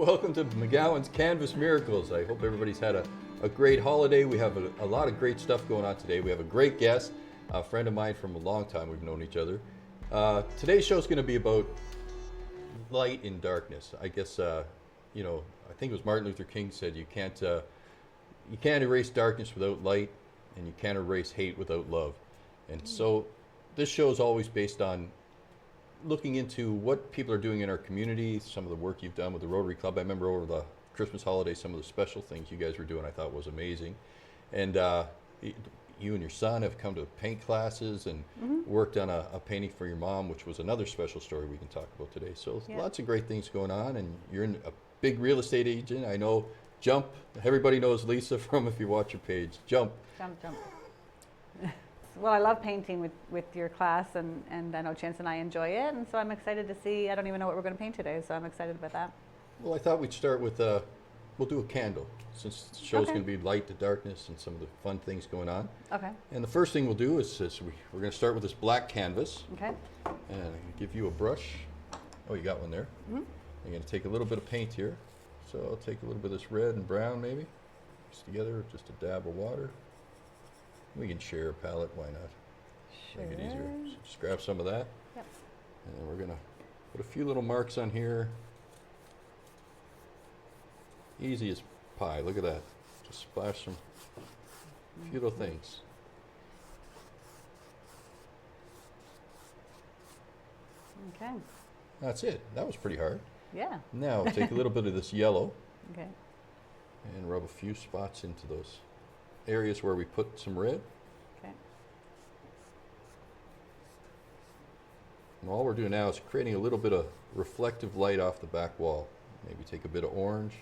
Welcome to McGowan's Canvas Miracles. I hope everybody's had a great holiday. We have a lot of great stuff going on today. We have a great guest, a friend of mine from a long time. We've known each other. Today's show is going to be about light in darkness. I guess, I think it was Martin Luther King said you can't erase darkness without light, and you can't erase hate without love. And so this show is always based on looking into what people are doing in our community, some of the work you've done with the Rotary Club. I remember over the Christmas holiday, some of the special things you guys were doing I thought was amazing. And you and your son have come to paint classes and worked on a painting for your mom, which was another special story we can talk about today. So lots of great things going on, and you're a big real estate agent. I know Jump, everybody knows Lisa from, if you watch your page, Jump. Jump. Well, I love painting with your class, and I know Chance and I enjoy it, and so I'm excited to see. I don't even know what we're going to paint today, so I'm excited about that. Well, I thought we'd start with, we'll do a candle, since the show's going to be light to darkness and some of the fun things going on. Okay. And the first thing we'll do is we're going to start with this black canvas. Okay. And I'm going to give you a brush. Oh, you got one there. I'm going to take a little bit of paint here. So I'll take a little bit of this red and brown maybe, mix together, just a dab of water. We can share a palette, why not? Sure. Make it easier. So just grab some of that. Yep. And then we're going to put a few little marks on here. Easy as pie, look at that. Just splash some few little things. Okay. That's it. That was pretty hard. Yeah. Now take a little bit of this yellow Okay. and rub a few spots into those areas where we put some red. Okay. And all we're doing now is creating a little bit of reflective light off the back wall. Maybe take a bit of orange.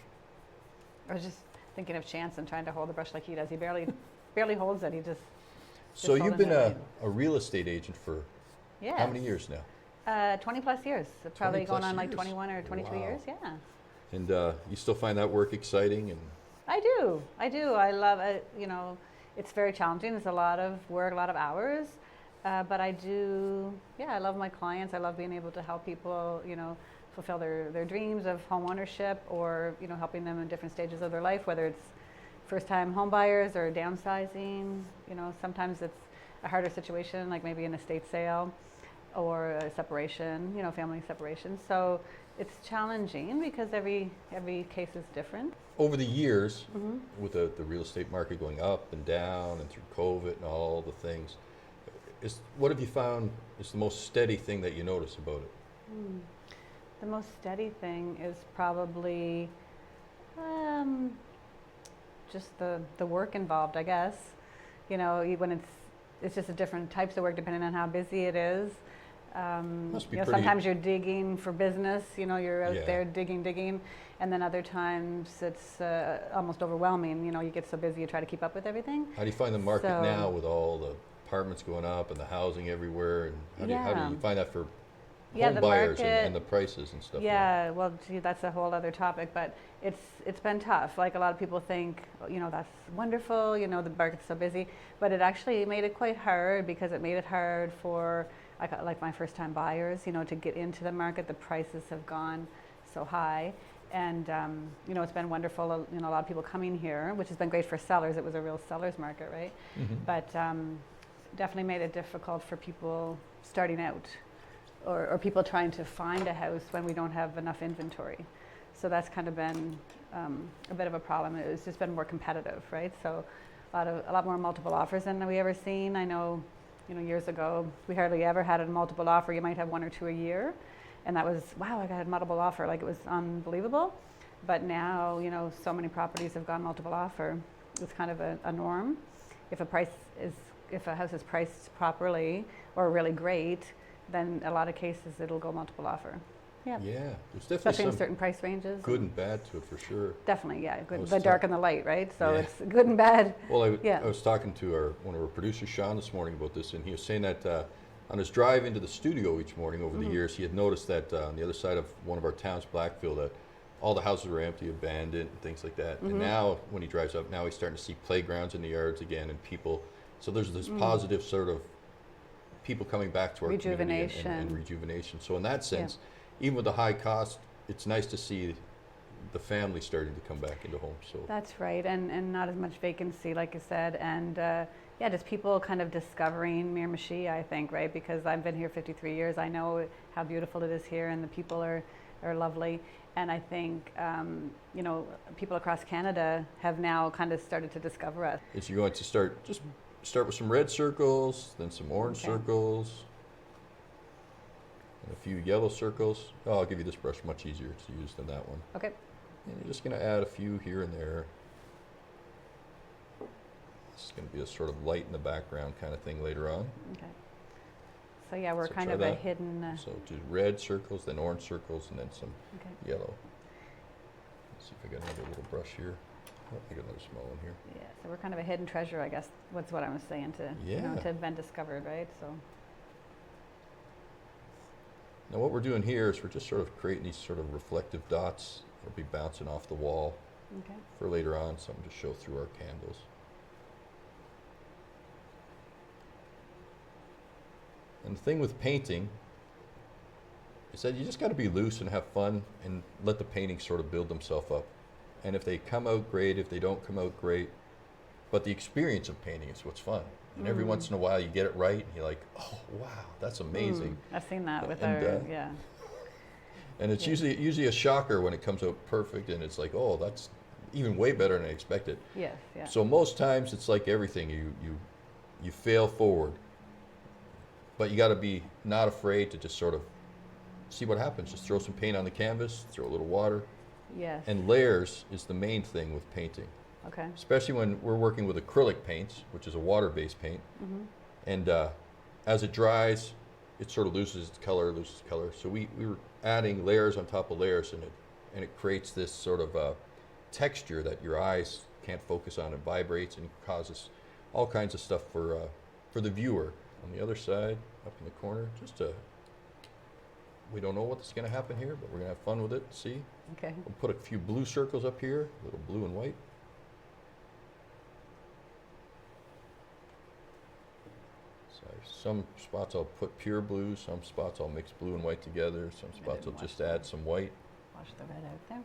I was just thinking of Chance and trying to hold the brush like he does. He barely holds it. He just. So you've been holding a real estate agent for how many years now? 20 plus years. So probably 20 going plus on like years. 21 or 22 Wow. years. Yeah. And you still find that work exciting? And I do. I love it. It's very challenging. It's a lot of work, a lot of hours. But I do, I love my clients. I love being able to help people, fulfill their dreams of home ownership, or, helping them in different stages of their life, whether it's first-time home buyers or downsizing. Sometimes it's a harder situation, like maybe an estate sale or a separation, family separation. So it's challenging because every case is different. over the years, with the real estate market going up and down and through COVID and all the things, what have you found is the most steady thing that you notice about it? The most steady thing is probably just the work involved, I guess. When it's just a different types of work depending on how busy it is. Must be sometimes you're digging for business, you're out there digging, and then other times it's almost overwhelming. You get so busy you try to keep up with everything. How do you find the market now with all the apartments going up and the housing everywhere? And how do you find that for home buyers and the prices and stuff? Yeah, well, that's a whole other topic, but it's been tough. Like a lot of people think, that's wonderful, the market's so busy, but it actually made it quite hard because it made it hard for like my first time buyers, to get into the market. The prices have gone so high, and it's been wonderful, a lot of people coming here, which has been great for sellers. It was a real seller's market, right? But definitely made it difficult for people starting out, or people trying to find a house when we don't have enough inventory. So that's kind of been a bit of a problem. It's just been more competitive, right? So a lot more multiple offers than we ever seen. I know, years ago, we hardly ever had a multiple offer. You might have one or two a year, and that was, wow, I got a multiple offer. Like, it was unbelievable. But now, so many properties have gone multiple offer. It's kind of a norm. If a house is priced properly or really great, then a lot of cases it'll go multiple offer. Yeah, there's definitely especially some in certain price ranges. good and bad to it for sure. Definitely, yeah. Good, the dark and the light, right? So it's good and bad. Well, I was talking to one of our producers, Sean, this morning about this, and he was saying that on his drive into the studio each morning over the years, he had noticed that on the other side of one of our towns, Blackfield, that all the houses were empty, abandoned, and things like that. And now, when he drives up, now he's starting to see playgrounds in the yards again, and people. So there's this positive sort of people coming back to our community and rejuvenation. So in that sense, even with the high cost, it's nice to see the family starting to come back into homes. So That's right, and not as much vacancy, like you said, and yeah, just people kind of discovering Miramichi, I think, right? Because I've been here 53 years. I know how beautiful it is here, and the people are lovely. And I think, you know, people across Canada have now kind of started to discover us. is you're going to start with some red circles, then some orange Okay. circles, and a few yellow circles. Oh, I'll give you this brush, much easier to use than that one. Okay. And you're just going to add a few here and there. This is going to be a sort of light in the background kind of thing later on. Okay. So yeah, we're So kind try of a that. hidden. So do red circles, then orange circles, and then some Okay. yellow. Let's see if I got another little brush here. Oh, I got another small one here. Yeah. So we're kind of a hidden treasure, I guess. What's what I was saying to you know, Yeah. to have been discovered, right? So. Now what we're doing here is we're just sort of creating these sort of reflective dots. They'll be bouncing off the wall Okay. for later on, something to show through our candles. And the thing with painting is that you just got to be loose and have fun and let the paintings sort of build themselves up. And if they come out great, if they don't come out great, but the experience of painting is what's fun. And every once in a while you get it right and you're like, oh wow, that's amazing. I've seen that with And, our yeah. And it's Yeah. usually a shocker when it comes out perfect and it's like, oh, that's even way better than I expected. Yes. Yeah. So most times it's like everything, you fail forward. But you got to be not afraid to just sort of see what happens. Just throw some paint on the canvas, throw a little water. Yes. And layers is the main thing with painting, Okay. especially when we're working with acrylic paints, which is a water-based paint. Mm-hmm. And as it dries, it sort of loses its color. So we were adding layers on top of layers, and it creates this sort of texture that your eyes can't focus on. It vibrates and causes all kinds of stuff for the viewer. On the other side, up in the corner, we don't know what's going to happen here, but we're going to have fun with it. See? Okay. We'll put a few blue circles up here, a little blue and white. So some spots I'll put pure blue, some spots I'll mix blue and white together, some spots I'll didn't just watch add some white, Wash the red out there.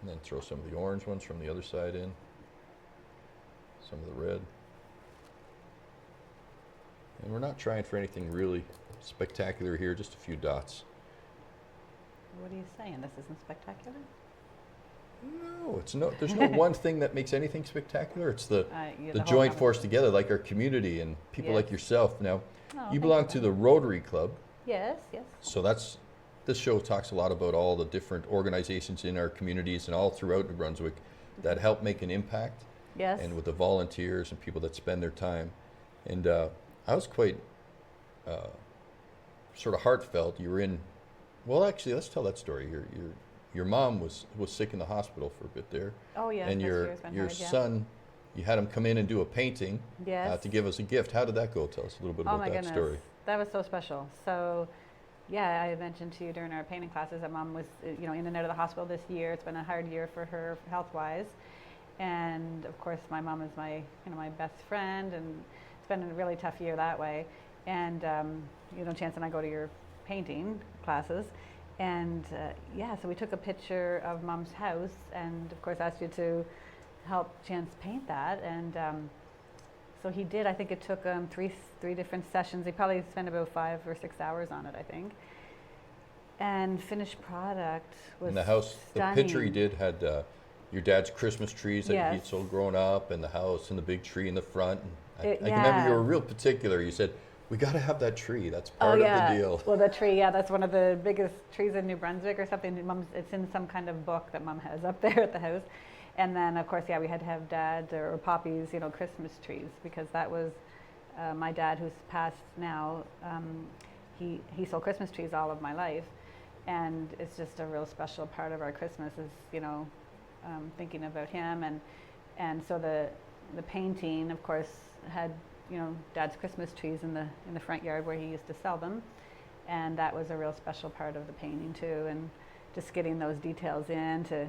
and then throw some of the orange ones from the other side in, some of the red. And we're not trying for anything really spectacular here, just a few dots. What are you saying? This isn't spectacular? No, there's no one thing that makes anything spectacular. It's the The whole joint combination. force together, like our community and people like Yes. yourself. Now, Oh, you thank belong for to that. the Rotary Club, Yes. Yes. so this show talks a lot about all the different organizations in our communities and all throughout New Brunswick that help make an impact, Yes. and with the volunteers and people that spend their time. And I was quite sort of heartfelt. You were in, well, actually, let's tell that story. Your mom was sick in the hospital for a bit there, Oh yes. and this your year's been your hard, yeah. son, you had him come in and do a painting Yes. to give us a gift. How did that go? Tell us a little bit Oh about my that goodness, story. that was so special. So, yeah, I mentioned to you during our painting classes that Mom was, you know, in and out of the hospital this year. It's been a hard year for her health-wise, and of course, my mom is my, you know, my best friend, and it's been a really tough year that way. And you know, Chance and I go to your painting classes, and yeah, so we took a picture of Mom's house, and of course, asked you to help Chance paint that, and. So he did. I think it took three different sessions. He probably spent about 5 or 6 hours on it, I think. And finished product was And the house, stunning. the picture he did had your dad's Christmas trees that he'd Yes. sold growing up, and the house and the big tree in the front. And I can yeah. remember you were real particular. You said, "We got to have that tree. That's Oh part yeah. of the deal." Well, the tree, yeah, that's one of the biggest trees in New Brunswick or something. It's in some kind of book that Mom has up there at the house. And then, of course, yeah, we had to have Dad or Poppy's, you know, Christmas trees, because that was my dad, who's passed now. He sold Christmas trees all of my life, and it's just a real special part of our Christmas is, you know, thinking about him. And so the painting, of course, had, you know, Dad's Christmas trees in the front yard where he used to sell them, and that was a real special part of the painting too. And just getting those details in to.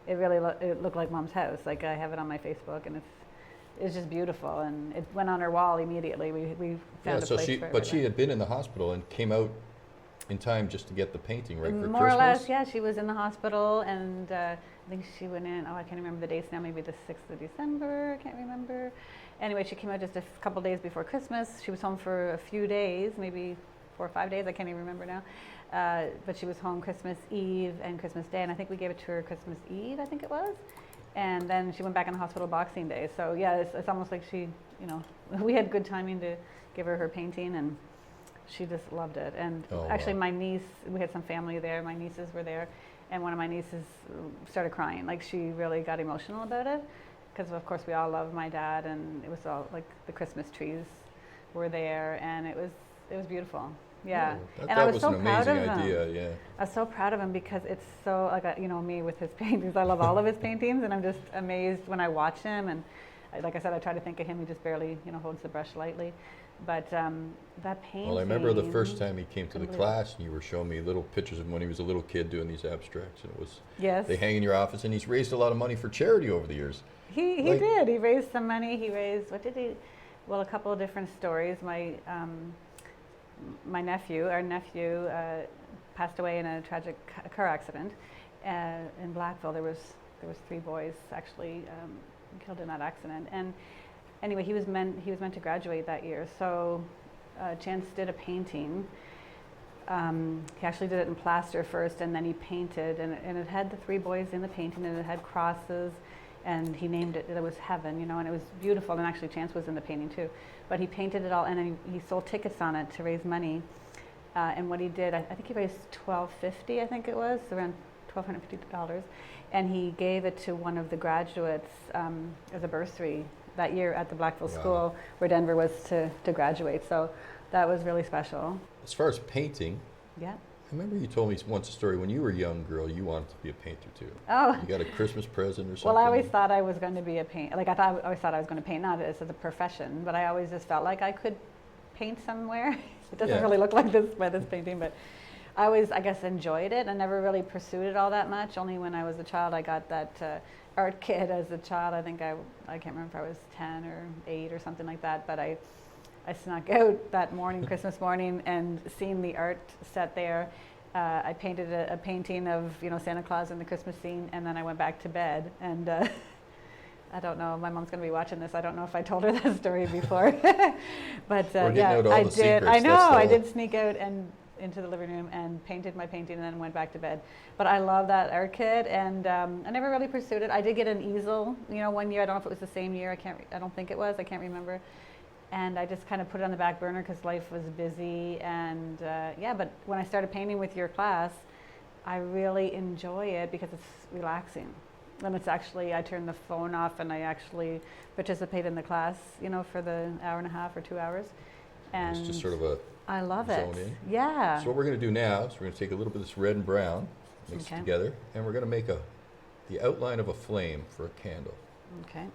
It really it looked like Mom's house. Like, I have it on my Facebook, and it's just beautiful. And it went on her wall immediately. We found a so place for it. but she had been in the hospital and came out in time just to get the painting right for More Christmas? or less, yeah. She was in the hospital, and I think she went in. Oh, I can't remember the dates now. Maybe the 6th of December. I can't remember. Anyway, she came out just a couple days before Christmas. She was home for a few days, maybe 4 or 5 days. I can't even remember now. But she was home Christmas Eve and Christmas Day, and I think we gave it to her Christmas Eve. I think it was. And then she went back in the hospital Boxing Day. So yeah, it's almost like she, we had good timing to give her painting, and she just loved it. And actually, my niece, we had some family there. My nieces were there, and one of my nieces started crying. Like, she really got emotional about it, because of course we all love my dad, and it was all like the Christmas trees were there, and it was beautiful. Yeah, Oh, and I was was so an proud of amazing him. idea. Yeah. I was so proud of him because it's so, like, me with his paintings. I love all of his paintings, and I'm just amazed when I watch him. And like I said, I try to think of him. He just barely, holds the brush lightly. But that painting. Well, I remember the first time he came to the class, and you were showing me little pictures of him when he was a little kid doing these abstracts, and it was. Yes. They hang in your office, and he's raised a lot of money for charity over the years. He did. He raised some money. He raised, what did he? Well, a couple of different stories. Our nephew, passed away in a tragic car accident in Blackville. There was 3 boys actually killed in that accident. And anyway, he was meant to graduate that year. So Chance did a painting. He actually did it in plaster first, and then he painted, and it had the 3 boys in the painting, and it had crosses, and he named it. It was Heaven, and it was beautiful. And actually, Chance was in the painting too. But he painted it all, and then he sold tickets on it to raise money. And what he did, I think he raised $1,250. I think it was around $1,250, and he gave it to one of the graduates as a bursary that year at the Blackville School, where Denver was to graduate. So that was really special. As far as painting, yeah. I remember you told me once a story when you were a young girl, you wanted to be a painter too. Oh. You got a Christmas present or something? Well, I always thought I was going to be a painter. Like, I always thought I was going to paint, not as a profession, but I always just felt like I could paint somewhere. It doesn't really look like this by this painting, but I always, I guess, enjoyed it. I never really pursued it all that much. Only when I was a child, I got that art kit as a child. I think I can't remember if I was 10 or 8 or something like that, but I snuck out that morning, Christmas morning, and seeing the art set there. I painted a painting of Santa Claus in the Christmas scene, and then I went back to bed. And I don't know, my mom's going to be watching this. I don't know if I told her that story before, but yeah, I did. I know I did sneak out and into the living room and painted my painting, and then went back to bed. But I love that art kit, and I never really pursued it. I did get an easel, one year. I don't know if it was the same year. I don't think it was. I can't remember. And I just kind of put it on the back burner because life was busy. And but when I started painting with your class, I really enjoy it because it's relaxing. And it's actually, I turn the phone off and I actually participate in the class, for the hour and a half or 2 hours. And it's just sort of a I love it. zone in. Yeah. So what we're going to do now is we're going to take a little bit of this red and brown, mix it together, and we're going to make the outline of a flame for a candle. Okay.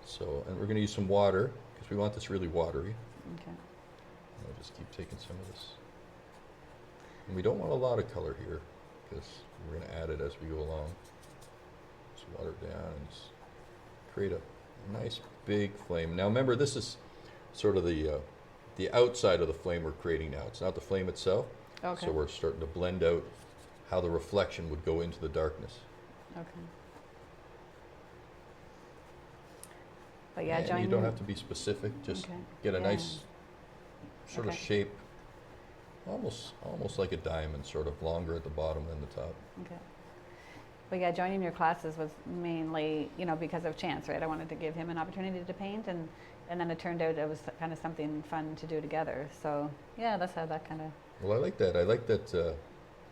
So, and we're going to use some water, because we want this really watery. Okay. I'll just keep taking some of this. And we don't want a lot of color here, because we're going to add it as we go along. Just water it down and just create a nice big flame. Now remember, this is sort of the outside of the flame we're creating now. It's not the flame itself. Okay. So we're starting to blend out how the reflection would go into the darkness. Okay. But yeah, And you don't have to be specific. Just get a nice sort of shape, almost like a diamond, sort of longer at the bottom than the top. Okay. But yeah, joining your classes was mainly, because of Chance, right? I wanted to give him an opportunity to paint, and then it turned out it was kind of something fun to do together. So yeah, that's how that kind of. Well, I like that. I like that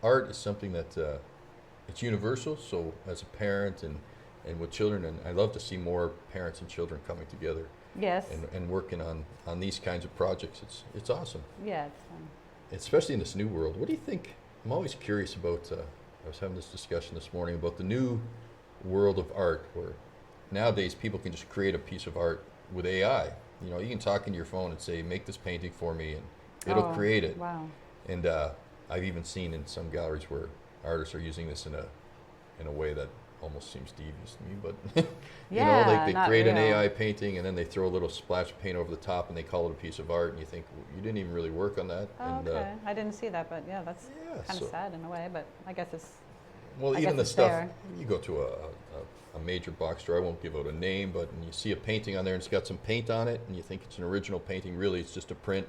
art is something that it's universal. So as a parent and with children, and I love to see more parents and children coming together. Yes. And working on these kinds of projects. It's awesome. Yeah, it's fun. Especially in this new world. What do you think? I'm always curious about. I was having this discussion this morning about the new world of art, where nowadays people can just create a piece of art with AI. You can talk into your phone and say, "Make this painting for me," and it'll create it. Wow. And I've even seen in some galleries where artists are using this in a way that almost seems devious to me, but you know, Yeah, like they not create an real. AI painting and then they throw a little splash of paint over the top and they call it a piece of art, and you think, well, you didn't even really work on that. Oh, okay. I didn't see that, but yeah, that's Yeah, kind so of sad in a way, but I guess it's, well, I even guess the it's stuff there. you go to a major box store, I won't give out a name, but and you see a painting on there and it's got some paint on it, and you think it's an original painting. Really, it's just a print,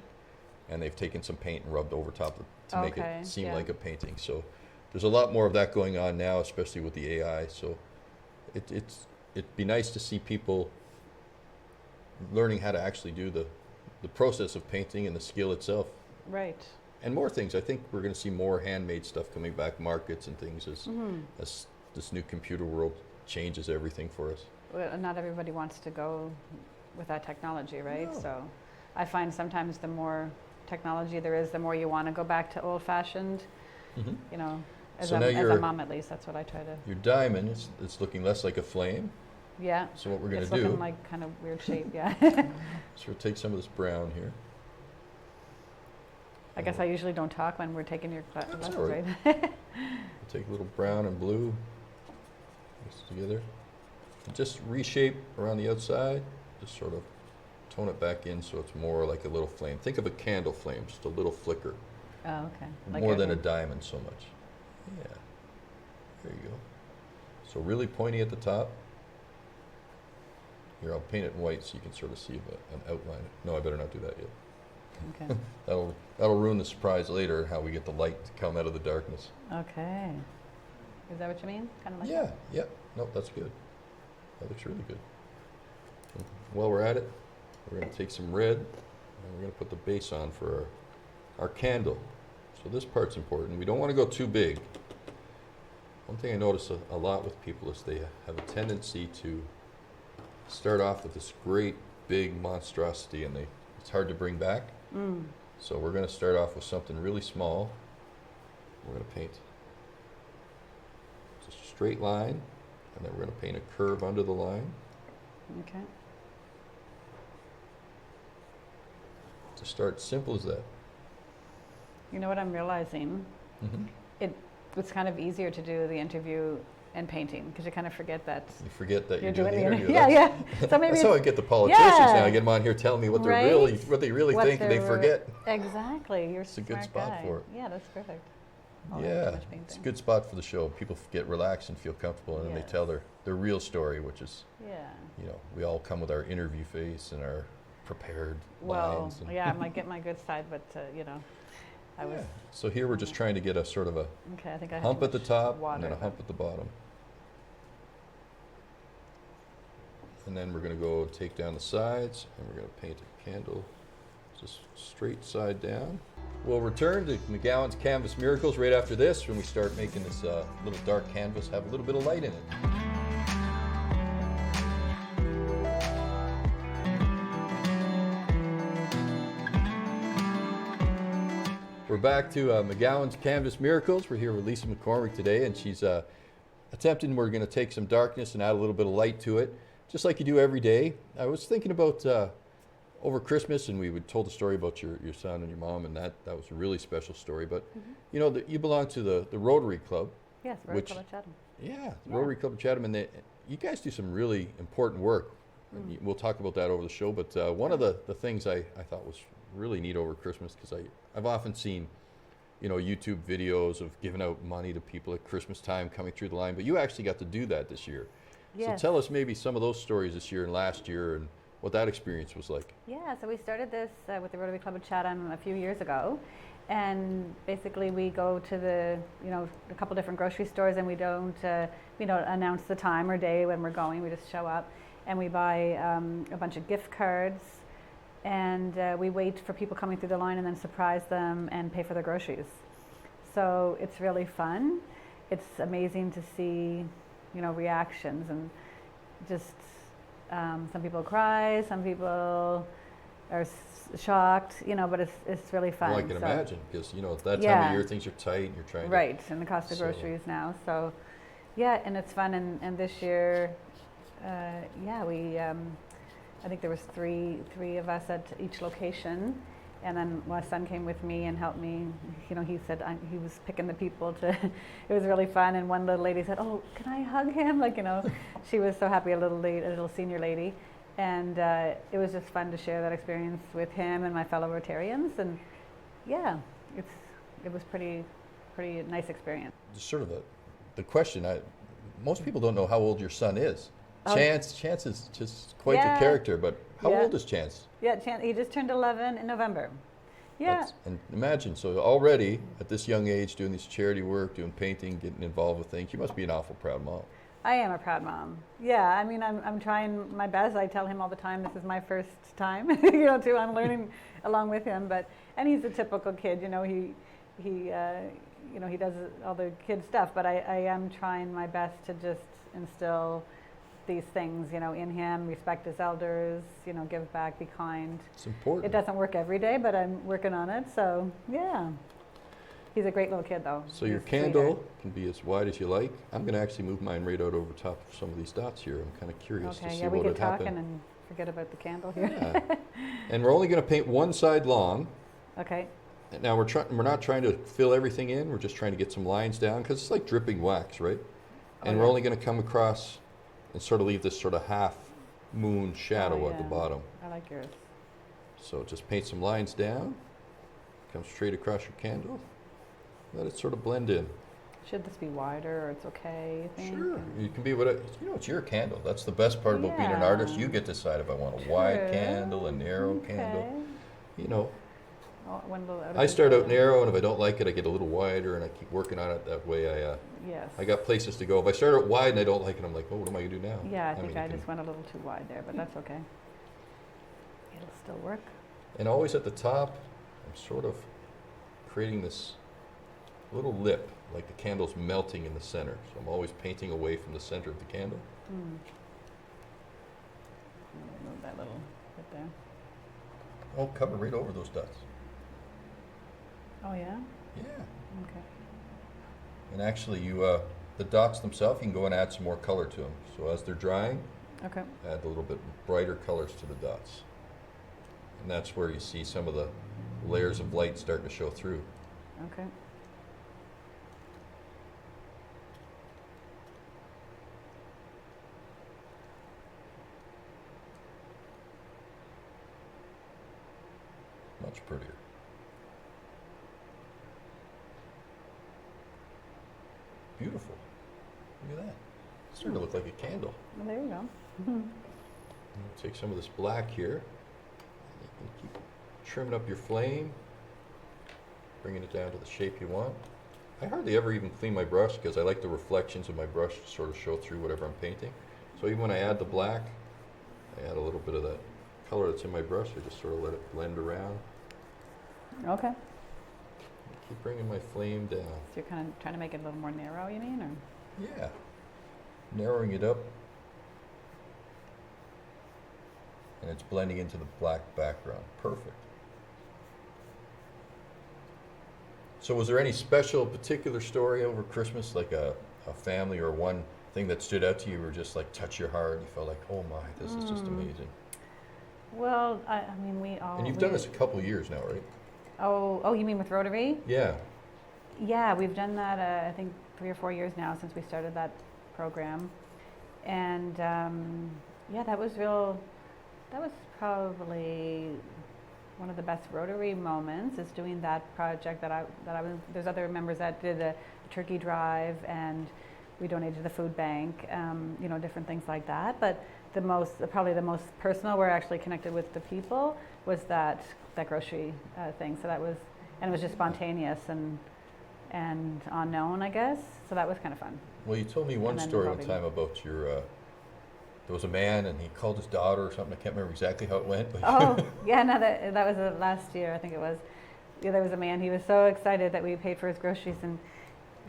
and they've taken some paint and rubbed over top of, to make Okay, it seem yeah. like a painting. So there's a lot more of that going on now, especially with the AI. So it'd be nice to see people learning how to actually do the process of painting and the skill itself. Right. And more things. I think we're going to see more handmade stuff coming back, markets and things as this new computer world changes everything for us. Well, not everybody wants to go with that technology, right? No. So I find sometimes the more technology there is, the more you want to go back to old-fashioned, Mm-hmm. you know, So as now a mom at least, that's what I try to, Your diamond it's looking less like a flame. yeah. So what we're going It's to do looking like kind of weird shape, yeah. is we'll take some of this brown here. I guess I usually don't talk when we're taking your That's lessons, all right. right? We'll take a little brown and blue mix together. And just reshape around the outside. Just sort of tone it back in so it's more like a little flame. Think of a candle flame, just a little flicker. Oh, okay. Like More than a everything. diamond so much. Yeah. There you go. So really pointy at the top. Here, I'll paint it in white so you can sort of see an outline. No, I better not do that yet. Okay. That'll ruin the surprise later, how we get the light to come out of the darkness. Okay. Is that what you mean? Kind of like Yeah, yeah. No, that's good. That looks really good. And while we're at it, we're going to take some red and we're going to put the base on for our candle. So this part's important. We don't want to go too big. One thing I notice a lot with people is they have a tendency to start off with this great big monstrosity and it's hard to bring back. Mm. So we're going to start off with something really small. We're going to paint just a straight line, and then we're going to paint a curve under the line. Okay. To start, simple as that. You know what I'm realizing? Mm-hmm. It's kind of easier to do the interview and painting because you kind of forget that You forget that you're you're doing the doing interview. Yeah, That's- yeah. So maybe That's how I get the politicians yeah. now. I get them on here telling me what Right? they really what think, and they they're- forget. Exactly. You're It's a good smart spot guy. for it. Yeah, that's perfect. I'll learn too Yeah, much it's a painting. good spot for the show. People get relaxed and feel comfortable, and then Yes. they tell their real story, which is, Yeah. you know, we all come with our interview face and our prepared Well, lines. And yeah, I might get my good side, but you know, I was Yeah. So here we're just trying to get a sort of a okay. I think I had hump too at the much top water, and then a but- hump at the bottom. And then we're going to go take down the sides, and we're going to paint a candle just straight side down. We'll return to McGowan's Canvas Miracles right after this when we start making this little dark canvas have a little bit of light in it. We're back to McGowan's Canvas Miracles. We're here with Lisa McCormack today, and she's attempting, we're going to take some darkness and add a little bit of light to it, just like you do every day. I was thinking about over Christmas, and we told the story about your son and your mom, and that was a really special story. But you know, you belong to the Rotary Club. Yes, Rotary which- Club of Chatham. Yeah, the Yeah. Rotary Club of Chatham, and you guys do some really important work. And we'll talk about that over the show. But one of the things I thought was really neat over Christmas, because I've often seen, you know, YouTube videos of giving out money to people at Christmas time coming through the line, but you actually got to do that this year. Yes. So tell us maybe some of those stories this year and last year and what that experience was like. Yeah, so we started this with the Rotary Club of Chatham a few years ago, and basically we go to a couple different grocery stores, and we don't announce the time or day when we're going. We just show up, and we buy a bunch of gift cards, and we wait for people coming through the line and then surprise them and pay for their groceries. So it's really fun. It's amazing to see, you know, reactions, and just some people cry, some people are shocked, you know, but it's really fun. Well, I can So- imagine, because, you know, at that time Yeah. of year things are tight and you're trying to... Right, and the cost of So- groceries now. So, yeah, and it's fun. And this year, we I think there was three of us at each location, And then my son came with me and helped me. You know, he said he was picking the people to. It was really fun. And one little lady said, "Oh, can I hug him?" Like, you know, she was so happy. A little senior lady, and it was just fun to share that experience with him and my fellow Rotarians. And yeah, it was pretty nice experience. Just sort of the question. Most people don't know how old your son is. Oh. Chance is just quite the character, but how old is Chance? Yeah, Chance, he just turned 11 in November. Yeah. And imagine, so already at this young age doing this charity work, doing painting, getting involved with things, you must be an awful proud mom. I am a proud mom. Yeah, I mean, I'm trying my best. I tell him all the time, this is my first time, you know, too. I'm learning along with him, and he's a typical kid, you know, he you know, he does all the kid stuff, but I am trying my best to just instill these things, you know, in him, respect his elders, you know, give back, be kind. It's important. It doesn't work every day, but I'm working on it, so yeah. He's a great little kid, though. So your candle can be as wide as you like. I'm going to actually move mine right out over top of some of these dots here. I'm kind of curious to see what would happen. Okay, yeah, we could talk and forget about the candle here. Yeah. And we're only going to paint one side long. Okay. Now we're not trying to fill everything in. We're just trying to get some lines down because it's like dripping wax, right? And we're only going to come across and sort of leave this sort of half moon shadow at the bottom. I like yours. So just paint some lines down. Come straight across your candle. Let it sort of blend in. Should this be wider, or it's okay, you think? Sure. You can be whatever. You know, it's your candle. That's the best part about being an artist. You get to decide if I want a wide candle, a narrow candle. You know, I start out narrow, and if I don't like it, I get a little wider, and I keep working on it that way. I got places to go. If I start out wide and I don't like it, I'm like, oh, what am I going to do now? Yeah, I think I just went a little too wide there, but that's okay. It'll still work. And always at the top, I'm sort of creating this little lip, like the candle's melting in the center. So I'm always painting away from the center of the candle. Move that little bit there. Oh, cover right over those dots. Oh, yeah? Yeah. Okay. And actually, the dots themselves, you can go and add some more color to them. So as they're drying, add a little bit brighter colors to the dots. And that's where you see some of the layers of light starting to show through. Okay. Much prettier. Beautiful. Look at that. It's starting to look like a candle. Well, there you go. Take some of this black here. You can keep trimming up your flame, bringing it down to the shape you want. I hardly ever even clean my brush because I like the reflections of my brush to sort of show through whatever I'm painting. So even when I add the black, I add a little bit of that color that's in my brush. I just sort of let it blend around. Okay. Keep bringing my flame down. So you're kind of trying to make it a little more narrow, you mean, or? Yeah. Narrowing it up. And it's blending into the black background. Perfect. So was there any special particular story over Christmas, like a family or one thing that stood out to you or just like touch your heart and you felt like, oh my, this is just amazing? Well, I mean, we all... And you've done this a couple of years now, right? Oh, you mean with Rotary? Yeah. Yeah, we've done that, I think 3 or 4 years now since we started that program. And yeah, that was probably one of the best Rotary moments, is doing that project that I was, there's other members that did a turkey drive, and we donated to the food bank, you know, different things like that. But probably the most personal, we're actually connected with the people, was that grocery thing. So that was, and it was just spontaneous and unknown, I guess. So that was kind of fun. Well, you told me one story one time about your, there was a man and he called his daughter or something. I can't remember exactly how it went. But oh, yeah, no, that was last year, I think it was. Yeah, there was a man, he was so excited that we paid for his groceries, and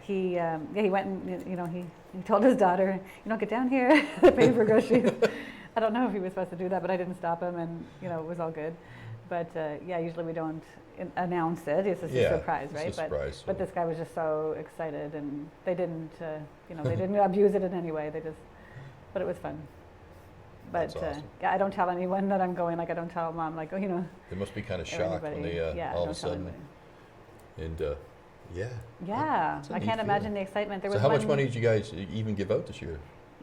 he went and, you know, he told his daughter, you know, get down here, pay for groceries. I don't know if he was supposed to do that, but I didn't stop him, and, you know, it was all good. But yeah, usually we don't announce it. It's just a surprise, right? It's a surprise, but this guy was just so excited, and they didn't, you know, they didn't abuse it in any way. But it was fun. But That's awesome. yeah, I don't tell anyone that I'm going. Like I don't tell mom. Like, oh, you know. They must be kind of or shocked when anybody. they Yeah, all of don't a tell sudden. anybody. And yeah. Yeah, That's a I neat can't imagine feeling. the excitement. There So was how one, much money did you guys even give out this year?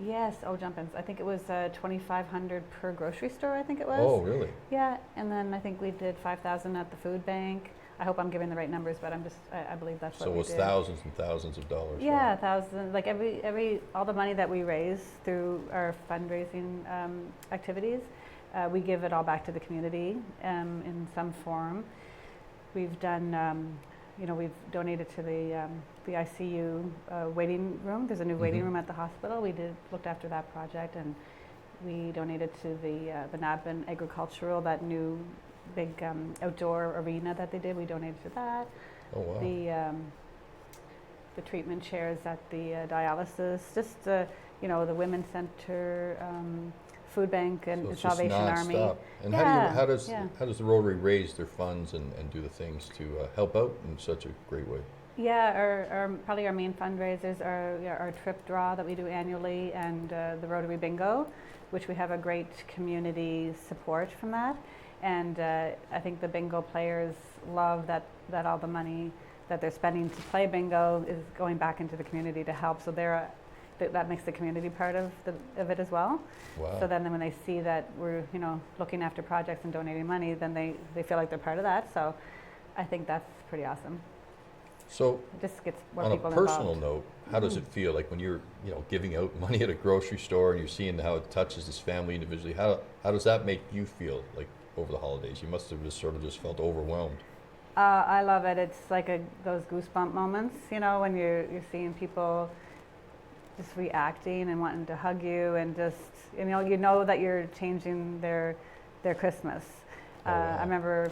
Yes, oh, jump-ins. I think it was 2,500 per grocery store. I think it was. Oh, really? Yeah, and then I think we did 5,000 at the food bank. I hope I'm giving the right numbers, but I believe that's So what it we was did. thousands and thousands of dollars. Yeah, Wow. thousands. Like all the money that we raise through our fundraising activities, we give it all back to the community in some form. We've done, we've donated to the ICU waiting room. There's a new waiting room at the hospital. We looked after that project, and we donated to the Nabin Agricultural, that new big outdoor arena that they did. We donated to that. Oh, wow. The treatment chairs at the dialysis, just the Women's Center, food bank, and So it's Salvation just Army. nonstop. And Yeah, how does yeah. the Rotary raise their funds and do the things to help out in such a great way? Yeah, probably our main fundraisers are our trip draw that we do annually, and the Rotary Bingo, which we have a great community support from that. And I think the bingo players love that all the money that they're spending to play bingo is going back into the community to help. So that makes the community part of it as well. Wow. So then when they see that we're looking after projects and donating money, then they feel like they're part of that. So I think that's pretty awesome. So It just gets more on a people personal involved. note, how does it feel like when you're giving out money at a grocery store and you're seeing how it touches this family individually? How does that make you feel like over the holidays? You must have just felt overwhelmed. I love it. It's like those goosebump moments, when you're seeing people just reacting and wanting to hug you, and just you know that you're changing their Christmas. Oh, wow. I remember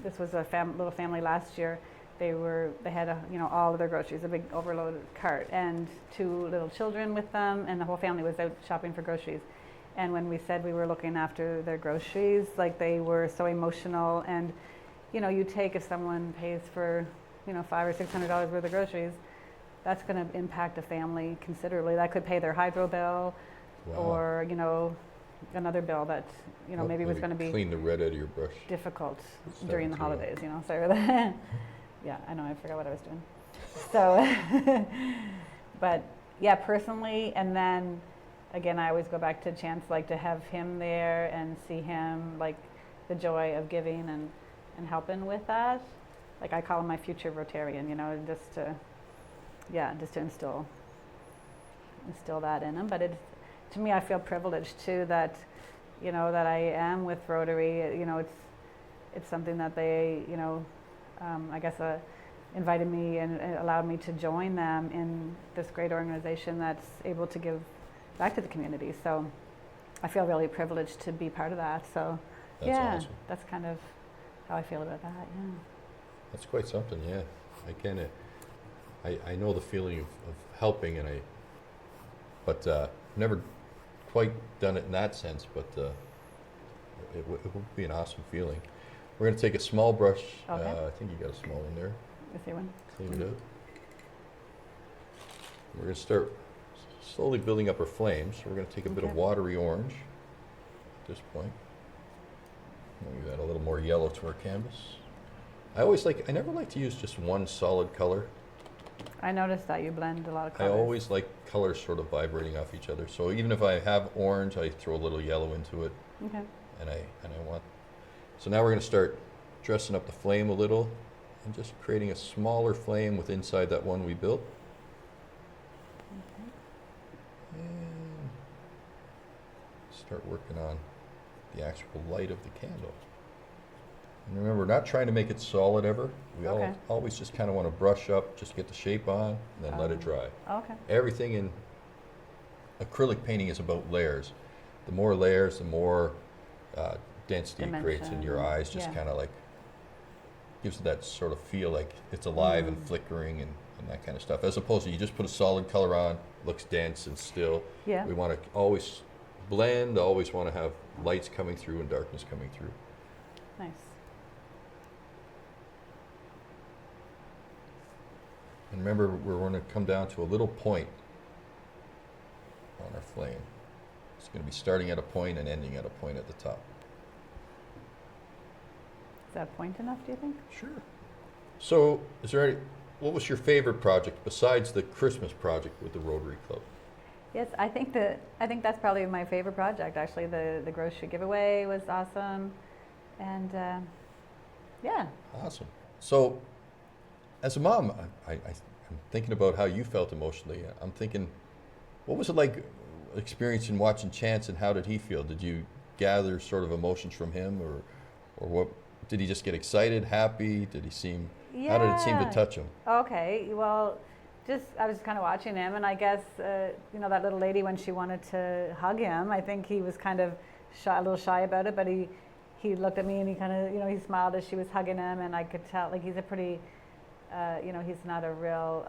this was a little family last year. They had all of their groceries, a big overloaded cart, and 2 little children with them, and the whole family was out shopping for groceries. And when we said we were looking after their groceries, like, they were so emotional. And you take, if someone pays for $500 or $600 worth of groceries, that's going to impact a family considerably. That could pay their hydro bill, Wow. or another bill that maybe was going to be clean the red out of your brush. difficult Starting during the to, holidays. So yeah, I know, I forgot what I was doing. So, but yeah, personally, and then again, I always go back to Chance, like, to have him there and see him, like, the joy of giving and helping with that. Like, I call him my future Rotarian, just to instill that in him. But to me, I feel privileged too that, that I am with Rotary. It's something that they, I guess, invited me and allowed me to join them in this great organization that's able to give back to the community. So I feel really privileged to be part of that. So That's yeah, awesome. that's kind of how I feel about that. Yeah. That's quite something, yeah. I know the feeling of helping, but never quite done it in that sense, but it would be an awesome feeling. We're going to take a small brush. Okay. I think you got a small one there. You see one? Clean it up. We're going to start slowly building up our flames. We're going to take a bit of Okay. watery orange at this point. We'll add a little more yellow to our canvas. I never like to use just one solid color. I noticed that you blend a lot of I colors. always like colors sort of vibrating off each other. So even if I have orange, I throw a little yellow into it, Okay. and I want. So now we're going to start dressing up the flame a little, and just creating a smaller flame with inside that one we built. And start working on the actual light of the candle. And remember, we're not trying to make it solid ever. We Okay. always just kind of want to brush up, just get the shape on, and then let it dry. Okay. Everything in acrylic painting is about layers. The more layers, the more density it creates in your Dimension, eyes. Just yeah. kind of like gives it that sort of feel like it's alive and flickering and that kind of stuff. As opposed to you just put a solid color on, looks dense and still. Yeah. We want to always blend, always want to have lights coming through and darkness coming through. Nice. And remember, we're going to come down to a little point on our flame. It's going to be starting at a point and ending at a point at the top. Is that point enough, do you think? Sure. So, what was your favorite project besides the Christmas project with the Rotary Club? Yes, I think that's probably my favorite project. Actually, the grocery giveaway was awesome, and yeah. Awesome. So, as a mom, I'm thinking about how you felt emotionally. I'm thinking, what was it like experiencing watching Chance, and how did he feel? Did you gather sort of emotions from him, or what? Did he just get excited, happy? Did he seem? Yeah. How did it seem to touch him? Okay, well, I was kind of watching him, and I guess that little lady, when she wanted to hug him, I think he was kind of a little shy about it, but he looked at me and he kind of he smiled as she was hugging him, and I could tell like he's a pretty he's not a real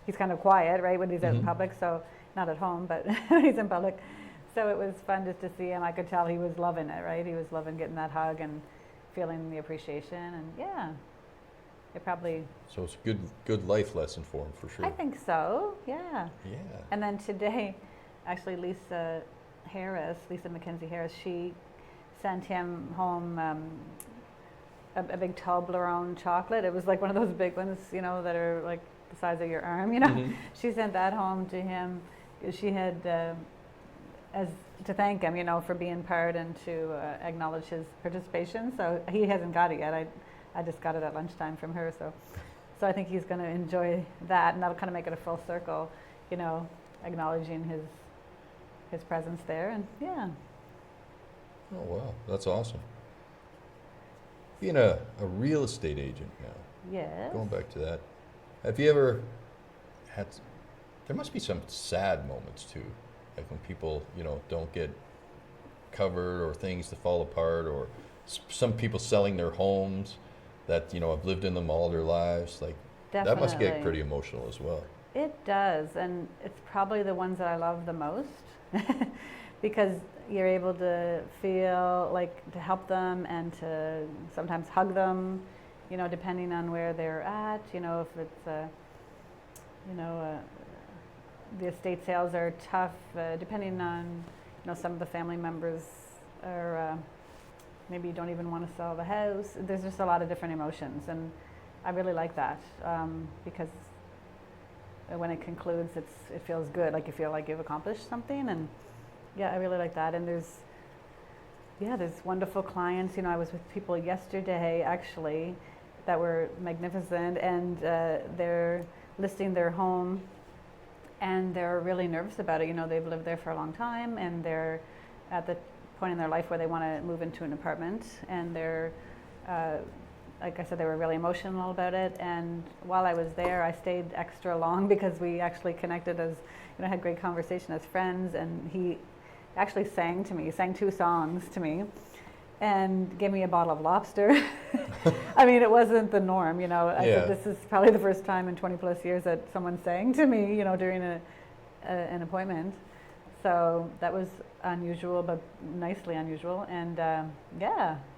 he's kind of quiet, right, when he's out in public, so not at home, but when he's in public. So it was fun just to see him. I could tell he was loving it, right? He was loving getting that hug and feeling the appreciation, and yeah, it probably. So it's a good life lesson for him, for sure. I think so, yeah. Yeah. And then today, actually, Lisa Mackenzie Harris, she sent him home a big Toblerone chocolate. It was like one of those big ones, that are like the size of your arm, She sent that home to him. She had, as to thank him, for being part and to acknowledge his participation. So he hasn't got it yet. I just got it at lunchtime from her. So I think he's going to enjoy that, and that'll kind of make it a full circle, acknowledging his presence there, and yeah. Oh wow, that's awesome. Being a real estate agent now. Yes. Going back to that, have you ever had? There must be some sad moments too, like when people don't get covered, or things that fall apart, or some people selling their homes that have lived in them all their lives. Like Definitely. That must get pretty emotional as well. It does, and it's probably the ones that I love the most because you're able to feel like to help them and to sometimes hug them, depending on where they're at. If it's the estate sales are tough, depending on some of the family members are maybe you don't even want to sell the house. There's just a lot of different emotions, and I really like that because when it concludes, it feels good. Like you feel like you've accomplished something, and yeah, I really like that. And there's wonderful clients. I was with people yesterday actually that were magnificent, and they're listing their home, and they're really nervous about it. They've lived there for a long time, and they're at the point in their life where they want to move into an apartment, and they're like I said, they were really emotional about it. And while I was there, I stayed extra long because we actually connected as had great conversation as friends. And he actually sang 2 songs to me, and gave me a bottle of lobster. I mean, it wasn't the norm, I said, this is probably the first time in 20 plus years that someone sang to me, during an appointment. So that was unusual, but nicely unusual. And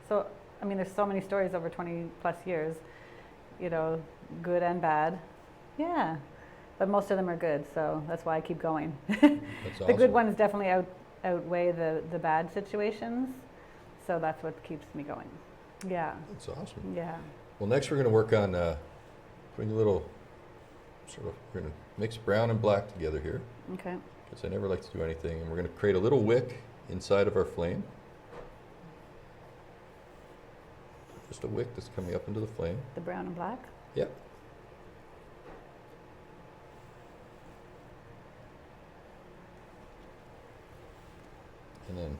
so, I mean, there's so many stories over 20 plus years, good and bad. Yeah, but most of them are good, so that's why I keep going. That's The awesome. good ones definitely outweigh the bad situations. So that's what keeps me going. Yeah. That's awesome. Yeah. Well, next we're going to work on putting a little we're going to mix brown and black together here, Okay. because I never like to do anything. And we're going to create a little wick inside of our flame. Just a wick that's coming up into the flame. The brown and black. Yep. And then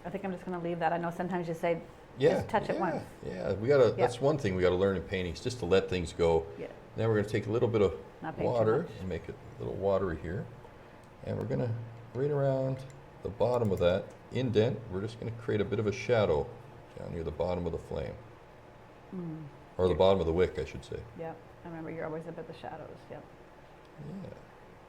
I think I'm just going to leave that. I know sometimes you say, yeah, just touch it once. Yeah, we gotta. That's one thing we gotta learn in painting, is just to let things go. Yeah. Now we're gonna take a little bit of Not paint too water much. and make it a little watery here, and we're gonna right around the bottom of that indent. We're just gonna create a bit of a shadow down near the bottom of the flame, or the bottom of the wick, I should say. Yeah. I remember you're always about the shadows. Yep. Yeah.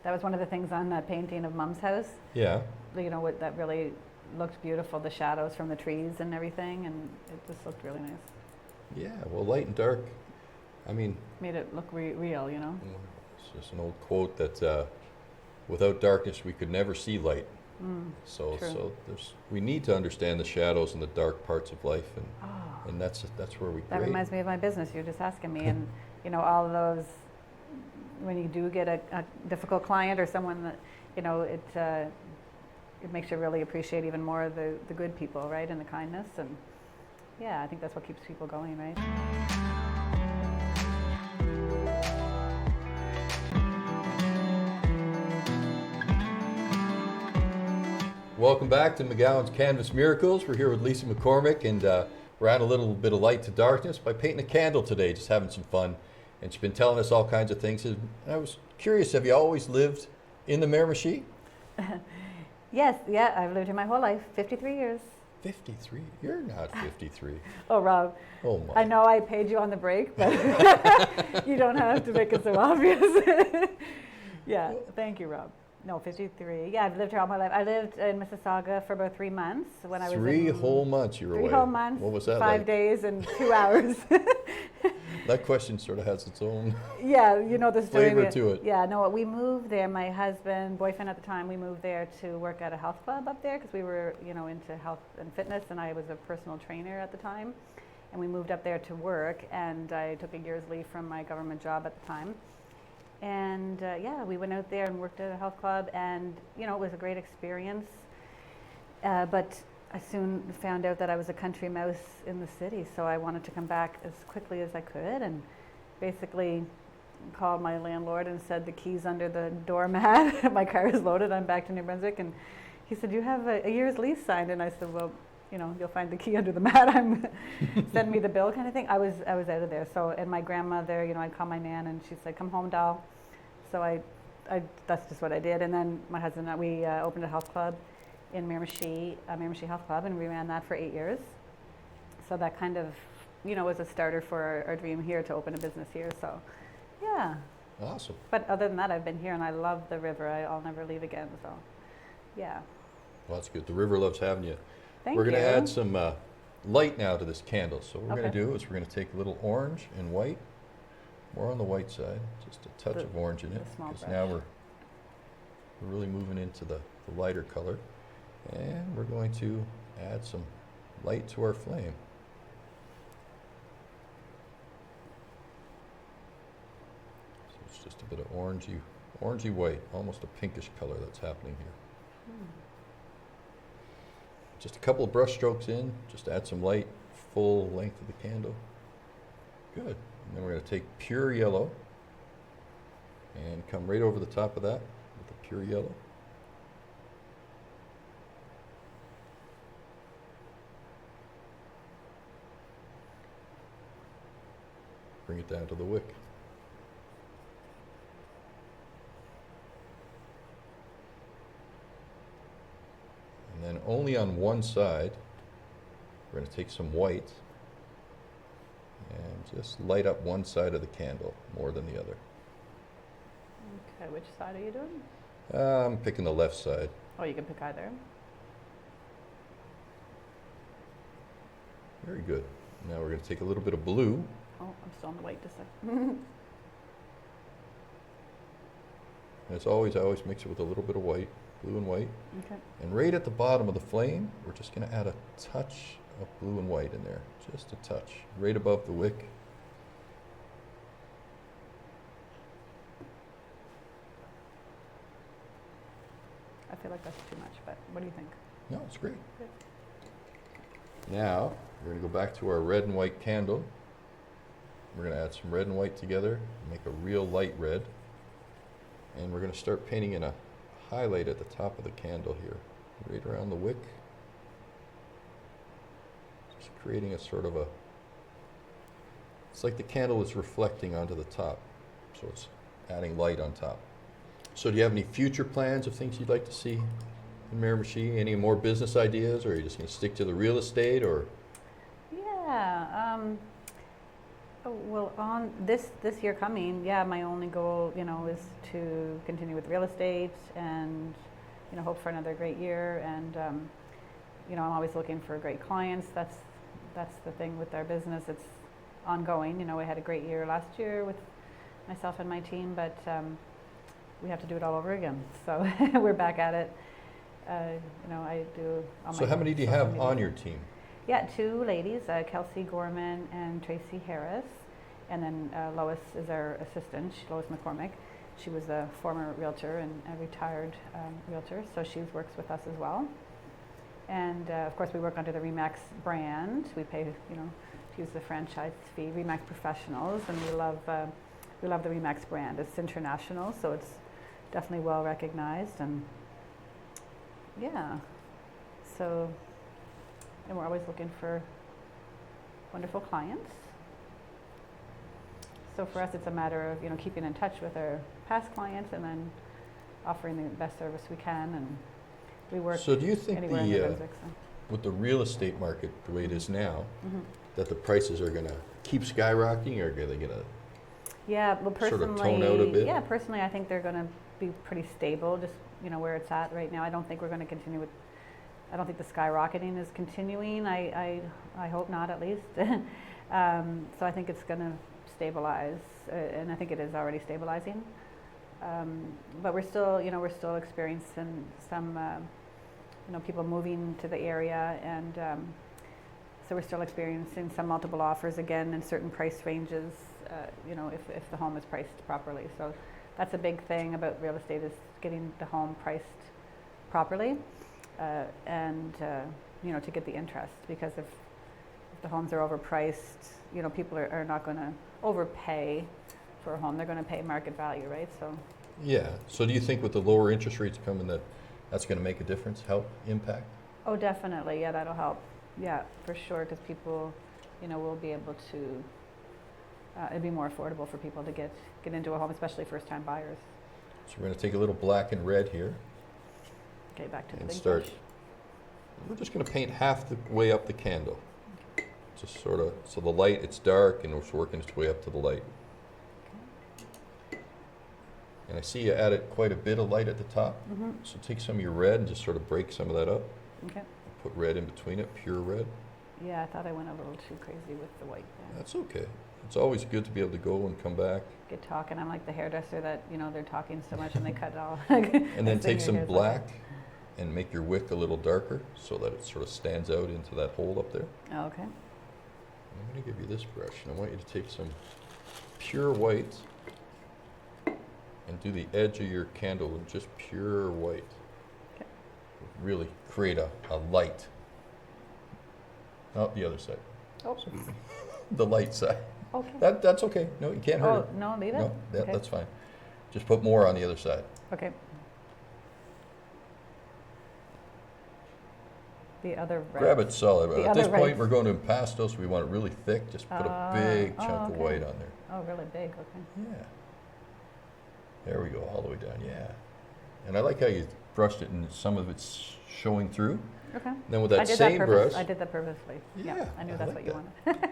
That was one of the things on that painting of Mom's house. Yeah. What that really looked beautiful, the shadows from the trees and everything, and it just looked really nice. Yeah. Well, light and dark. I mean, Made it look real, it's just an old quote that without darkness we could never see light. True. We need to understand the shadows and the dark parts of life, Oh, and that's where we that create. reminds me of my business. You're just asking me, and all of those, when you do get a difficult client or someone that, it makes you really appreciate even more the good people, right, and the kindness, and yeah, I think that's what keeps people going, right? Welcome back to McGowan's Canvas Miracles. We're here with Lisa McCormack, and we're adding a little bit of light to darkness by painting a candle today, just having some fun. And she's been telling us all kinds of things. And I was curious, have you always lived in the Miramichi? Yes, yeah, I've lived here my whole life, 53 years. 53? You're not 53. Oh, Rob. Oh my. I know I paid you on the break, but you don't have to make it so obvious. Yeah, thank you, Rob. No, 53. Yeah, I've lived here all my life. I lived in Mississauga for about 3 months when I was 3 whole months you were away. 3 whole months. What was that 5 like? days and 2 hours. That question sort of has its own Yeah, you know the story. flavor to it. Yeah, no, we moved there. My husband, boyfriend at the time, we moved there to work at a health club up there because we were, into health and fitness, and I was a personal trainer at the time. And we moved up there to work, and I took a year's leave from my government job at the time. And yeah, we went out there and worked at a health club, and it was a great experience. But I soon found out that I was a country mouse in the city, so I wanted to come back as quickly as I could, and basically called my landlord and said the key's under the doormat. My car is loaded. I'm back to New Brunswick, and he said, "You have a year's lease signed," and I said, "Well, you'll find the key under the mat. Send me the bill," kind of thing. I was out of there. So, and my grandmother, I'd call my nan, and she said, "Come home, doll." So I that's just what I did. And then my husband and I, we opened a health club in Miramichi, Miramichi Health Club, and we ran that for 8 years. So that kind of, was a starter for our dream here to open a business here. So, yeah. Awesome. But other than that, I've been here, and I love the river. I'll never leave again. So, yeah. Well, that's good. The river loves having you. Thank We're going to you. add some light now to this candle. So what we're going Okay. to do is we're going to take a little orange and white, more on the white side, just a touch of orange in it, the small because now brush. we're really moving into the lighter color. And we're going to add some light to our flame. So it's just a bit of orangey white, almost a pinkish color that's happening here. Just a couple of brush strokes in, just add some light, full length of the candle. Good. And then we're going to take pure yellow and come right over the top of that with the pure yellow. Bring it down to the wick. And then only on one side, we're going to take some white and just light up one side of the candle more than the other. Okay, which side are you doing? I'm picking the left side. Oh, you can pick either. Very good. Now we're going to take a little bit of blue. Oh, I'm still on the white just a sec. And as always, I always mix it with a little bit of white, blue and white. Okay. And right at the bottom of the flame, we're just going to add a touch of blue and white in there. Just a touch, right above the wick. I feel like that's too much, but what do you think? No, it's great. Good. Now, we're going to go back to our red and white candle. We're going to add some red and white together, make a real light red. And we're going to start painting in a highlight at the top of the candle here, right around the wick. Just creating a sort of a, it's like the candle is reflecting onto the top, so it's adding light on top. So do you have any future plans of things you'd like to see in Miramichi? Any more business ideas, or are you just going to stick to the real estate, or? Yeah. Well, on this year coming, yeah, my only goal, is to continue with real estate and, hope for another great year. And, I'm always looking for great clients. That's the thing with our business. It's ongoing. We had a great year last year with myself and my team, but we have to do it all over again. So we're back at it. I do all my So how many do you social have media. on your team? Yeah, 2 ladies, Kelsey Gorman and Tracy Harris. And then Lois is our assistant, Lois McCormack. She was a former realtor and a retired realtor, so she works with us as well. And of course, we work under the RE/MAX brand. We pay, to use the franchise fee, RE/MAX Professionals, and we love the RE/MAX brand. It's international, so it's definitely well recognized, and yeah. So, and we're always looking for wonderful clients. So for us, it's a matter of keeping in touch with our past clients and then offering the best service we can. And we work So do you think anywhere in New Brunswick. So. with the real estate market the way it is now, Mm-hmm. that the prices are going to keep skyrocketing, or are they going to Yeah, well, sort personally, of tone out a bit? yeah, personally, I think they're going to be pretty stable, just where it's at right now. I don't think we're going to continue with. I don't think the skyrocketing is continuing. I hope not, at least. So I think it's going to stabilize, and I think it is already stabilizing. But we're still experiencing some, people moving to the area, and so we're still experiencing some multiple offers again in certain price ranges. If the home is priced properly. So that's a big thing about real estate, is getting the home priced properly, and to get the interest, because if the homes are overpriced, people are not going to overpay for a home. They're going to pay market value, right? So. Yeah. So do you think with the lower interest rates coming that's going to make a difference, help, impact? Oh, definitely. Yeah, that'll help. Yeah, for sure, because people, will be able to. It'd be more affordable for people to get into a home, especially first-time buyers. So we're going to take a little black and red here Okay, back to the and big start. brush. We're just going to paint half the way up the candle. Just sort of, so the light, it's dark and it's working its way up to the light. And I see you added quite a bit of light at the top. Mm-hmm. So take some of your red and just sort of break some of that up. Okay. Put red in between it, pure red. Yeah, I thought I went a little too crazy with the white there. That's okay. It's always good to be able to go and come back. Get talking. I'm like the hairdresser that, they're talking so much and they cut it all. And then take some black and make your wick a little darker so that it sort of stands out into that hole up there. Oh, okay. I'm going to give you this brush, and I want you to take some pure white and do the edge of your candle with just pure white. Okay. Really create a light. Oh, the other side. Oh, The light side. okay. That's okay. No, you can't hurt it. No, leave it? No, Okay. that's fine. Just put more on the other side. Okay. The other red. Grab it solid. The At this other point, reds. we're going to impasto, so we want it really thick. Just put a big chunk of okay. white on there. Oh, really big, okay. Yeah. There we go, all the way down, yeah. And I like how you brushed it and some of it's showing through. Okay. Then with I that did same that brush, I did that purposely. Yeah, I knew I that's like what you that. wanted.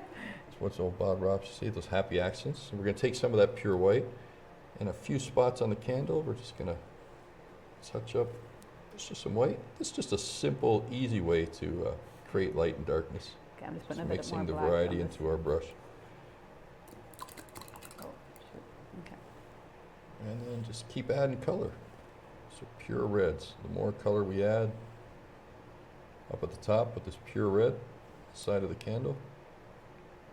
it's what's old Bob Ross say, those happy accents. And we're gonna take some of that pure white and a few spots on the candle. We're just gonna touch up just some white. It's just a simple, easy way to create light and darkness. Okay, I'm just Just putting a bit more mixing the black variety on this. into our brush. Oh, shoot. Okay. And then just keep adding color. So pure reds. The more color we add, up at the top with this pure red, side of the candle,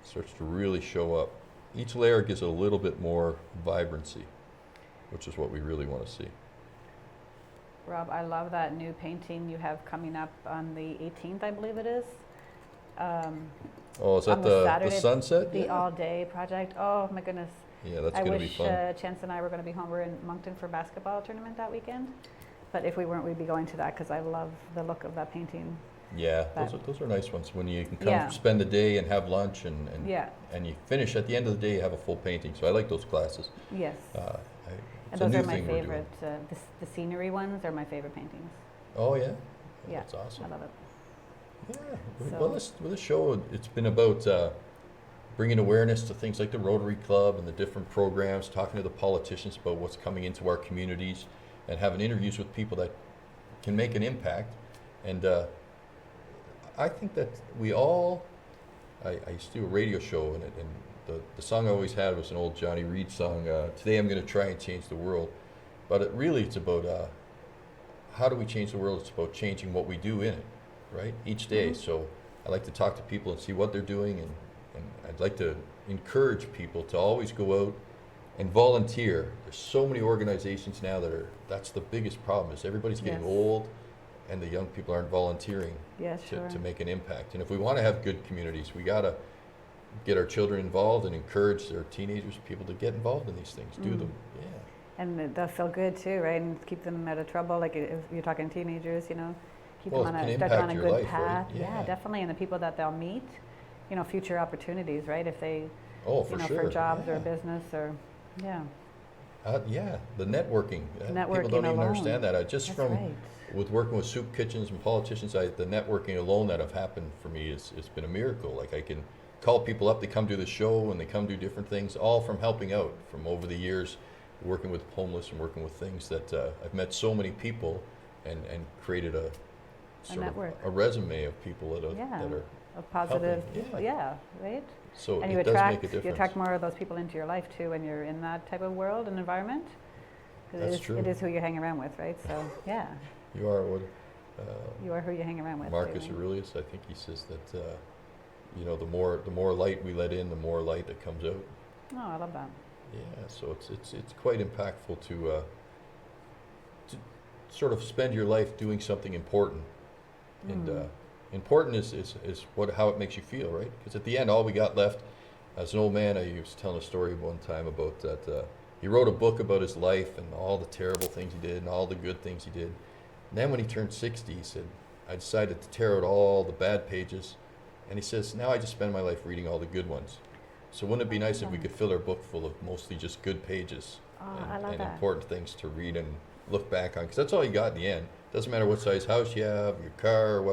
starts to really show up. Each layer gives it a little bit more vibrancy, which is what we really want to see. Rob, I love that new painting you have coming up on the 18th, I believe it is. Oh, is that on the the Saturday, sunset? The Yeah. all-day project. Oh my goodness! Yeah, that's I going to be wish fun. Chance and I were going to be home. We're in Moncton for basketball tournament that weekend, but if we weren't, we'd be going to that because I love the look of that painting. Yeah, But- those are nice ones when you can come Yeah. spend the day and have lunch and Yeah. and you finish at the end of the day, you have a full painting. So I like those classes. Yes. It's And a those new are my thing we're doing. favorite. The scenery ones are my favorite paintings. Oh yeah, Yeah, that's awesome. I love it. Yeah, So- well, with this show, it's been about bringing awareness to things like the Rotary Club and the different programs, talking to the politicians about what's coming into our communities, and having interviews with people that can make an impact. And I think that we all, I used to do a radio show, and the song I always had was an old Johnny Reed song, Today I'm going to try and change the world. But it's about how do we change the world? It's about changing what we do in it, right? Each day. So I like to talk to people and see what they're doing, and I'd like to encourage people to always go out and volunteer. There's so many organizations now that's the biggest problem, is everybody's getting Yes. old and the young people aren't volunteering Yes, sure. to make an impact. And if we want to have good communities, we got to get our children involved and encourage their teenagers, people to get involved in these things, do them. Yeah. And they'll feel good too, right? And keep them out of trouble. Like if you're talking teenagers, keep Well, them it can start them on impact a your good life, right? path. Yeah. Definitely. And the people that they'll meet, future opportunities, right? If they, Oh, for sure. for jobs yeah. or business or, yeah. Yeah, the networking. People Networking don't even alone. understand that. Just That's from right. with working with soup kitchens and politicians, the networking alone that have happened for me it's been a miracle. Like I can call people up, they come do the show and they come do different things, all from helping out from over the years, working with homeless and working with things that I've met so many people and created a sort of network. a resume of people that are Of positive helping, people. yeah. Yeah, right? so And it you does make a attract difference. more of those people into your life too when you're in that type of world and environment. 'Cause That's it is, true. It is who you hang around with, right? So yeah, You are what you are who you hang around with. Marcus too. Aurelius, I think he says that the more light we let in, the more light that comes out. Oh, I love that. Yeah, so it's quite impactful to sort of spend your life doing something important, and important is how it makes you feel, right? Because at the end, all we got left, as an old man, I was telling a story one time about that. He wrote a book about his life and all the terrible things he did and all the good things he did. And then when he turned 60, he said, I decided to tear out all the bad pages. And he says, now I just spend my life reading all the good ones. So wouldn't it be nice if we could fill our book full of mostly just good pages I love and that. important things to read and look back on? Because that's all you got in the end. Doesn't matter what size house you have, your car,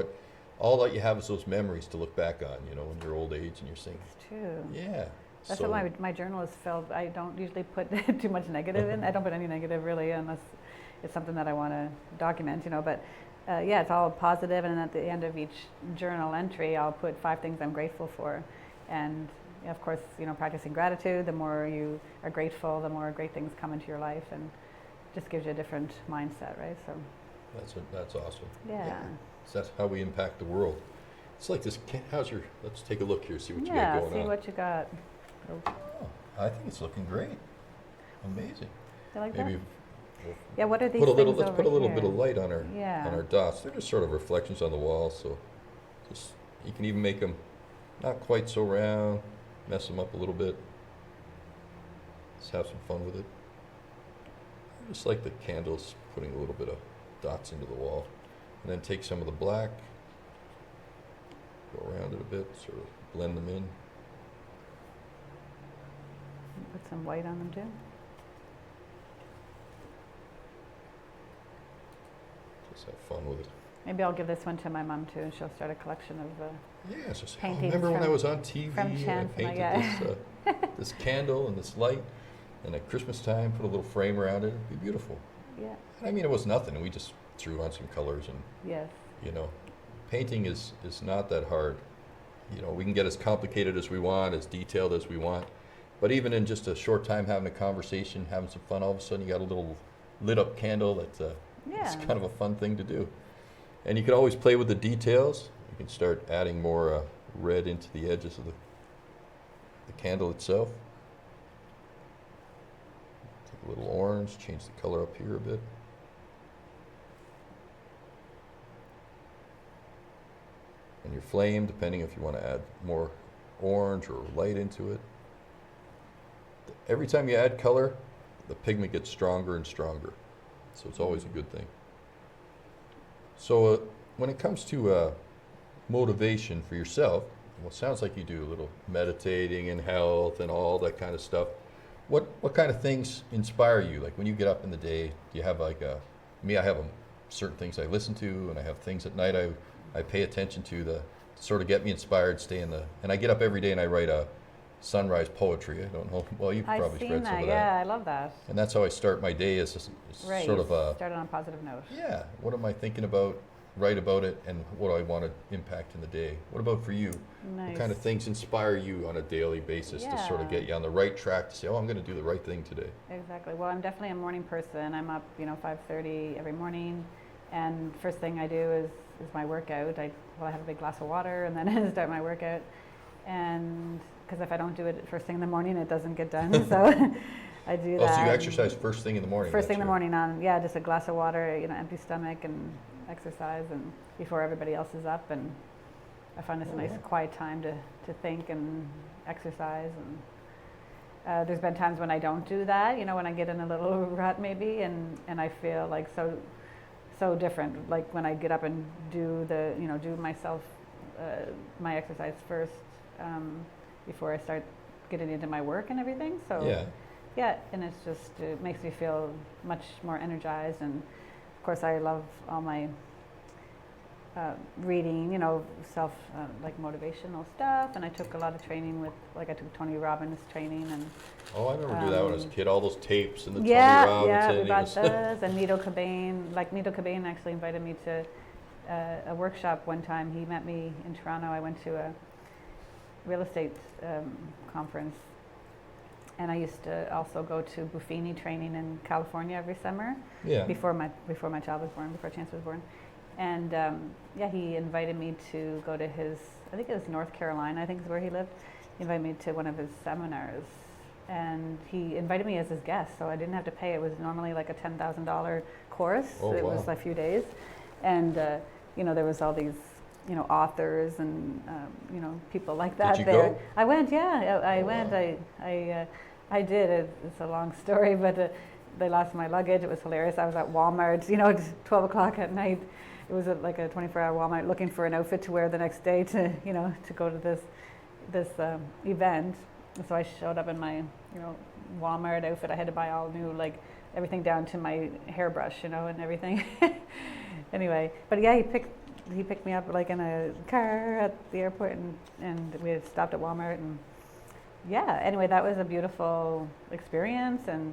all that you have is those memories to look back on, in your old age and you're saying, It's true. yeah. That's so, what my journal is filled. I don't usually put too much negative in. I don't put any negative really unless it's something that I want to document, But it's all positive, and at the end of each journal entry, I'll put 5 things I'm grateful for. And of course, practicing gratitude, the more you are grateful, the more great things come into your life, and just gives you a different mindset, right? So that's awesome. yeah. So that's how we impact the world. It's like this, let's take a look here, see what you got Yeah, going see on. what you got. Oh, I think it's looking great. Amazing. You like Maybe that? Yeah, what are these let's things put a over little bit here? of light on Yeah. our dots. They're just sort of reflections on the wall, so just you can even make them not quite so round, mess them up a little bit. Just have some fun with it. I just like the candles, putting a little bit of dots into the wall. And then take some of the black, go around it a bit, sort of blend them in. Put some white on them too. Just have fun with it. Maybe I'll give this one to my mom too, and she'll start a collection of. Yeah, it's just, Paintings remember when I from- was on TV from and I Chance, my painted guy. this candle and this light, and at Christmas time put a little frame around it. It'd be beautiful. Yeah. I mean, it was nothing, and we just threw on some colors, and Yes. painting is not that hard. We can get as complicated as we want, as detailed as we want, but even in just a short time having a conversation, having some fun, all of a sudden you got a little lit up candle that's Yeah. it's kind of a fun thing to do. And you can always play with the details. You can start adding more red into the edges of the candle itself. Take a little orange, change the color up here a bit. And your flame, depending if you want to add more orange or light into it. Every time you add color, the pigment gets stronger and stronger. So it's always a good thing. So when it comes to motivation for yourself, well, it sounds like you do a little meditating and health and all that kind of stuff. What kind of things inspire you? Like when you get up in the day, do you have I have certain things I listen to, and I have things at night I pay attention to sort of get me inspired, and I get up every day and I write a sunrise poetry. I don't know. Well, you've I've probably seen read that. some of Yeah, that. I love that. And that's how I start my day, is Right. sort of a, started on a positive note. yeah, what am I thinking about, write about it, and what do I want to impact in the day? What about for you? Nice. What kind of things inspire you on a daily basis to sort of Yeah. get you on the right track to say, oh, I'm going to do the right thing today? Exactly. Well, I'm definitely a morning person. I'm up, 5:30 every morning. And first thing I do is my workout. I have a big glass of water and then start my workout. And because if I don't do it first thing in the morning, it doesn't get done. So I do that. Oh, so you exercise first thing in the morning? First thing in the morning just a glass of water, empty stomach and exercise, and before everybody else is up. And I find it's a nice quiet time to think and exercise. And there's been times when I don't do that, when I get in a little rut maybe, and I feel like so different. Like when I get up and do do myself, my exercise first before I start getting into my work and everything. So yeah, and it's just, it makes me feel much more energized. And of course I love all my reading, self like motivational stuff, and I took a lot of training with, like I took Tony Robbins training, and I remember doing that when I was a kid, all those tapes and the Tony Robbins. Yeah, we bought those, and Nito Cobain. Like Nito Cobain actually invited me to a workshop one time. He met me in Toronto. I went to a real estate conference, and I used to also go to Buffini training in California every summer. Yeah. Before my child was born, before Chance was born. And he invited me to go to his, I think it was North Carolina, I think is where he lived. He invited me to one of his seminars, and he invited me as his guest, so I didn't have to pay. It was normally like a $10,000 course. It was a few days, and there was all these authors and people like that. Did you there. go? I went, I went. I did. It's a long story, but they lost my luggage. It was hilarious. I was at Walmart, 12 o'clock at night. It was like a 24-hour Walmart looking for an outfit to wear the next day to go to this event. And so I showed up in my Walmart outfit. I had to buy all new, like everything down to my hairbrush, and everything. Anyway, but yeah, he picked me up like in a car at the airport, and we had stopped at Walmart, and yeah. Anyway, that was a beautiful experience, and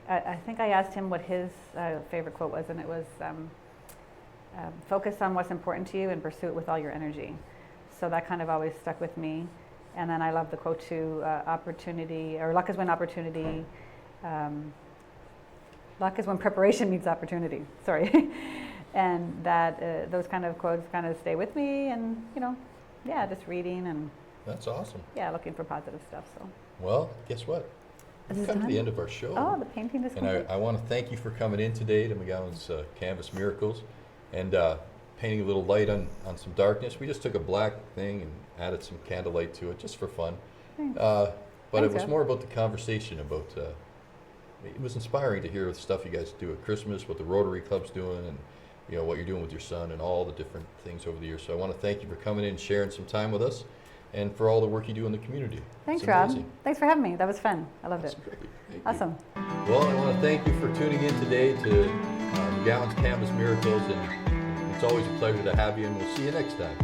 I think I asked him what his favorite quote was, and it was, focus on what's important to you and pursue it with all your energy. So that kind of always stuck with me. And then I love the quote too, opportunity, or luck is when opportunity, luck is when preparation meets opportunity, sorry. And that, those kind of quotes kind of stay with me, and just reading and. That's awesome. Yeah, looking for positive stuff, so. Well, guess what? We've come to the end of our show. Oh, the painting is complete. And I want to thank you for coming in today to McGowan's Canvas Miracles and painting a little light on some darkness. We just took a black thing and added some candlelight to it just for fun. But it was more about the conversation about, it was inspiring to hear the stuff you guys do at Christmas, what the Rotary Club's doing, and what you're doing with your son and all the different things over the years. So I want to thank you for coming in and sharing some time with us, and for all the work you do in the community. Thanks, Rob. Thanks for having me. That was fun. I loved it. Great. Thank awesome. You. Well, I want to thank you for tuning in today to McGowan's Canvas Miracles, and it's always a pleasure to have you, and we'll see you next time.